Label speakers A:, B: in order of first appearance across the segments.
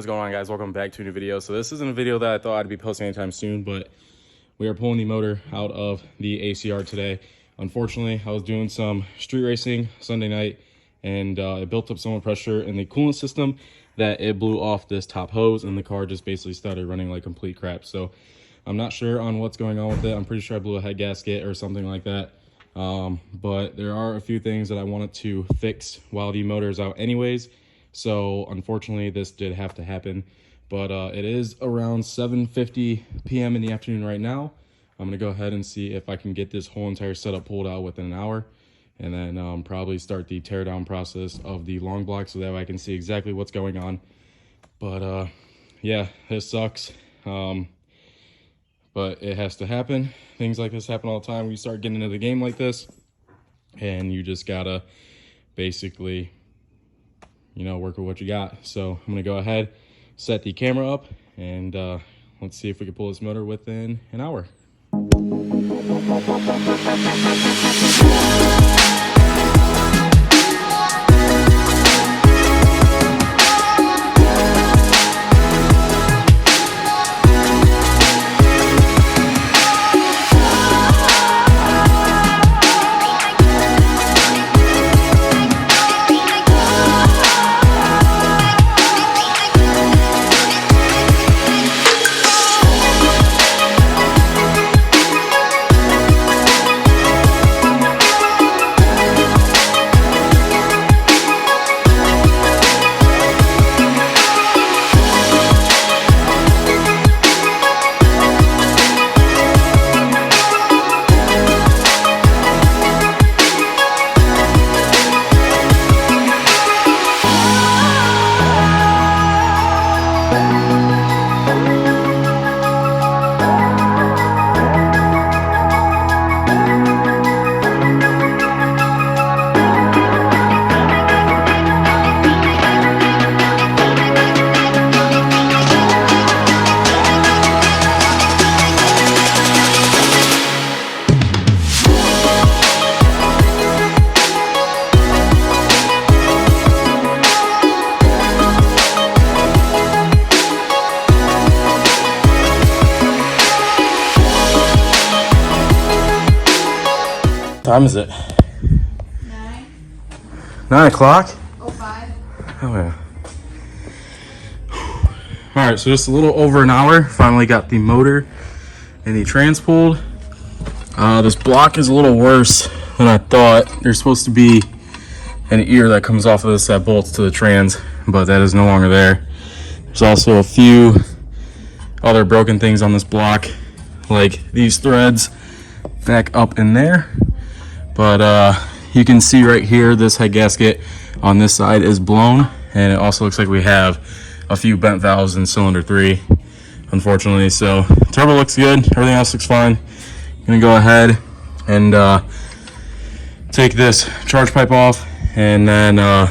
A: is going on, guys? Welcome back to a new video. So this isn't a video that I thought I'd be posting anytime soon, but we are pulling the motor out of the ACR today. Unfortunately, I was doing some street racing Sunday night, and it built up so much pressure in the coolant system that it blew off this top hose, and the car just basically started running like complete crap. So I'm not sure on what's going on with it. I'm pretty sure I blew a head gasket or something like that. But there are a few things that I wanted to fix while the motor is out anyways. So unfortunately this did have to happen, but it is around 7:50 p.m. in the afternoon right now. I'm gonna go ahead and see if I can get this whole entire setup pulled out within an hour, and then probably start the teardown process of the long block so that way I can see exactly what's going on. But yeah, this sucks, but it has to happen. Things like this happen all the time when you start getting into the game like this, and you just gotta basically, you know, work with what you got. So I'm gonna go ahead, set the camera up, and let's see if we can pull this motor within an hour. What time is it? 9 o'clock?
B: 05.
A: Oh yeah. All right, so just a little over an hour. Finally got the motor and the trans pulled. This block is a little worse than I thought. There's supposed to be an ear that comes off of this that bolts to the trans, but that is no longer there. There's also a few other broken things on this block, like these threads back up in there. But you can see right here, this head gasket on this side is blown, and it also looks like we have a few bent valves in cylinder 3, unfortunately. So turbo looks good, everything else looks fine. I'm gonna go ahead and take this charge pipe off, and then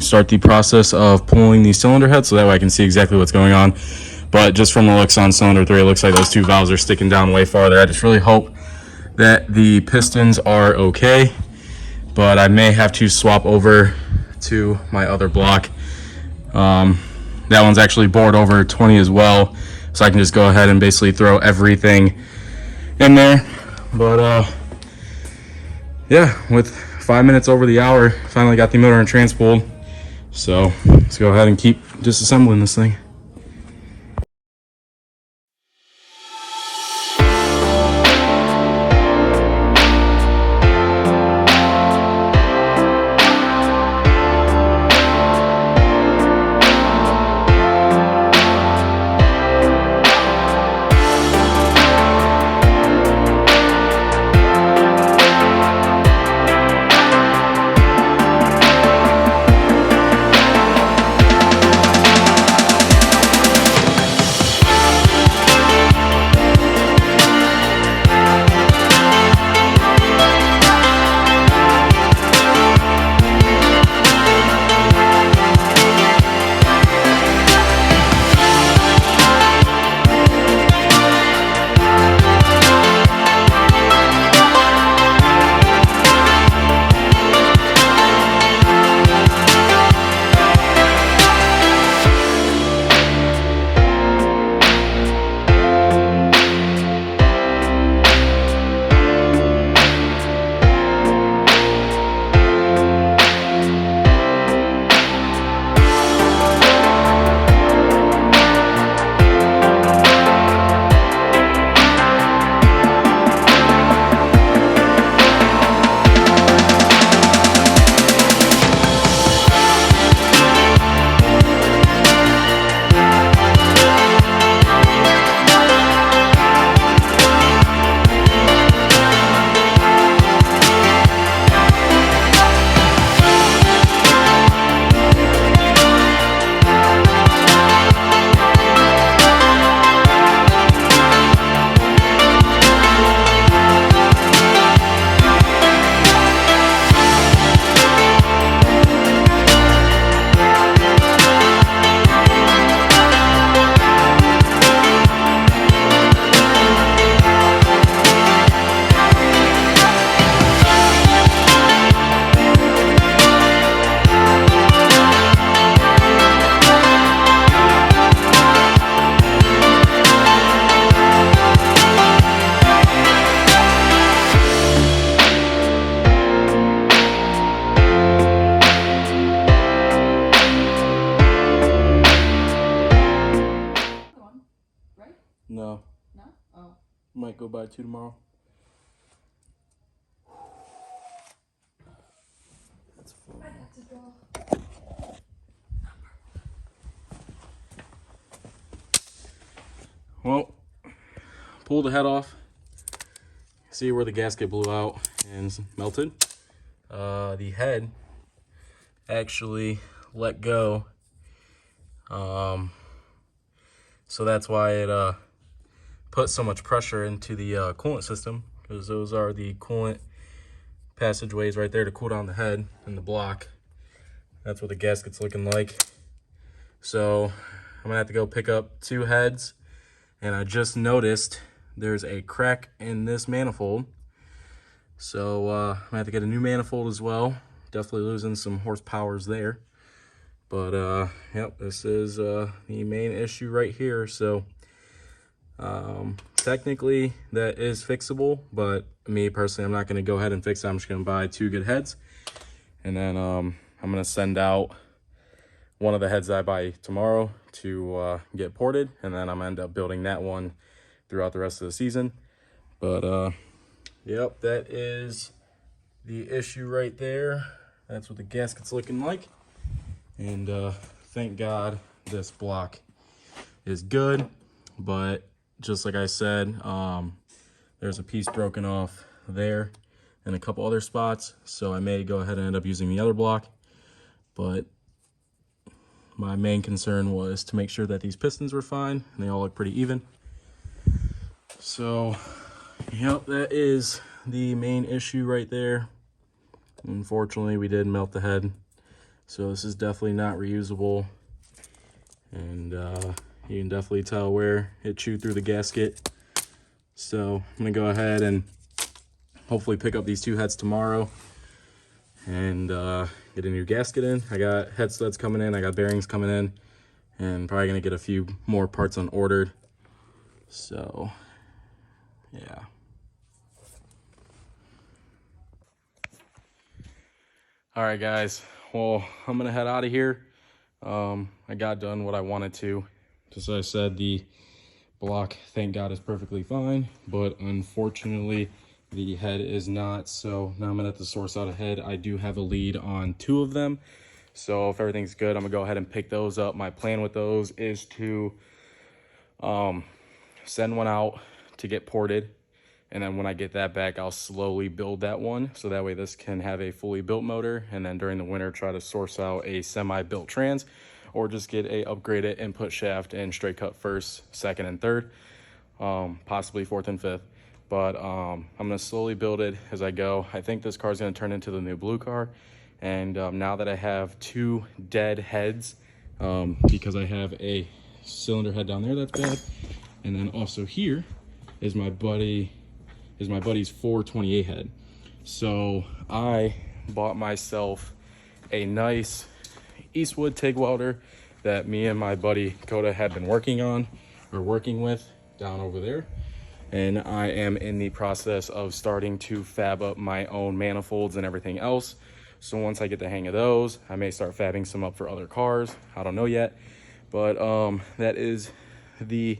A: start the process of pulling the cylinder head so that way I can see exactly what's going on. But just from the looks on cylinder 3, it looks like those two valves are sticking down way farther. I just really hope that the pistons are okay, but I may have to swap over to my other block. That one's actually bored over 20 as well, so I can just go ahead and basically throw everything in there. But yeah, with 5 minutes over the hour, finally got the motor and trans pulled. So let's go ahead and keep disassembling this thing. Might go by 2 tomorrow. That's full.
B: I got to draw.
A: Well, pull the head off. See where the gasket blew out and melted. The head actually let go. So that's why it put so much pressure into the coolant system, because those are the coolant passageways right there to cool down the head and the block. That's what the gasket's looking like. So I'm gonna have to go pick up 2 heads, and I just noticed there's a crack in this manifold. So I'm gonna have to get a new manifold as well. Definitely losing some horsepowers there. But yep, this is the main issue right here. So technically that is fixable, but me personally, I'm not going to go ahead and fix it. I'm just going to buy 2 good heads, and then I'm going to send out one of the heads that I buy tomorrow to get ported, and then I'm going to end up building that one throughout the rest of the season. But yep, that is the issue right there. That's what the gasket's looking like. And thank God this block is good, but just like I said, there's a piece broken off there and a couple other spots, so I may go ahead and end up using the other block. But my main concern was to make sure that these pistons were fine and they all look pretty even. So yep, that is the main issue right there. Unfortunately, we did melt the head, so this is definitely not reusable. And you can definitely tell where it chewed through the gasket. So I'm gonna go ahead and hopefully pick up these 2 heads tomorrow and get a new gasket in. I got head studs coming in, I got bearings coming in, and probably gonna get a few more parts unordered. So yeah. All right, guys. Well, I'm gonna head out of here. I got done what I wanted to. Just as I said, the block, thank God, is perfectly fine, but unfortunately the head is not. So now I'm gonna have to source out a head. I do have a lead on 2 of them, so if everything's good, I'm gonna go ahead and pick those up. My plan with those is to send one out to get ported, and then when I get that back, I'll slowly build that one, so that way this can have a fully built motor, and then during the winter try to source out a semi-built trans, or just get a upgraded input shaft and straight cut 1st, 2nd, and 3rd, possibly 4th and 5th. But I'm gonna slowly build it as I go. I think this car is gonna turn into the new blue car. And now that I have 2 dead heads, because I have a cylinder head down there that's bad, and then also here is my buddy's 428 head. So I bought myself a nice Eastwood TIG welder that me and my buddy Coda had been working with down over there, and I am in the process of starting to fab up my own manifolds and everything else. So once I get the hang of those, I may start fabbing some up for other cars. I don't know yet, but that is the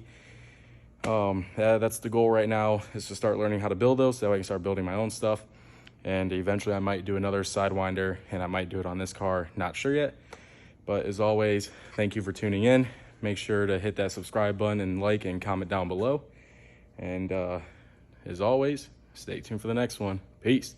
A: that's the goal right now, is to start learning how to build those, so that way I can start building my own stuff. And eventually I might do another Sidewinder, and I might do it on this car, not sure yet. But as always, thank you for tuning in. Make sure to hit that subscribe button and like and comment down below. And as always, stay tuned for the next one. Peace.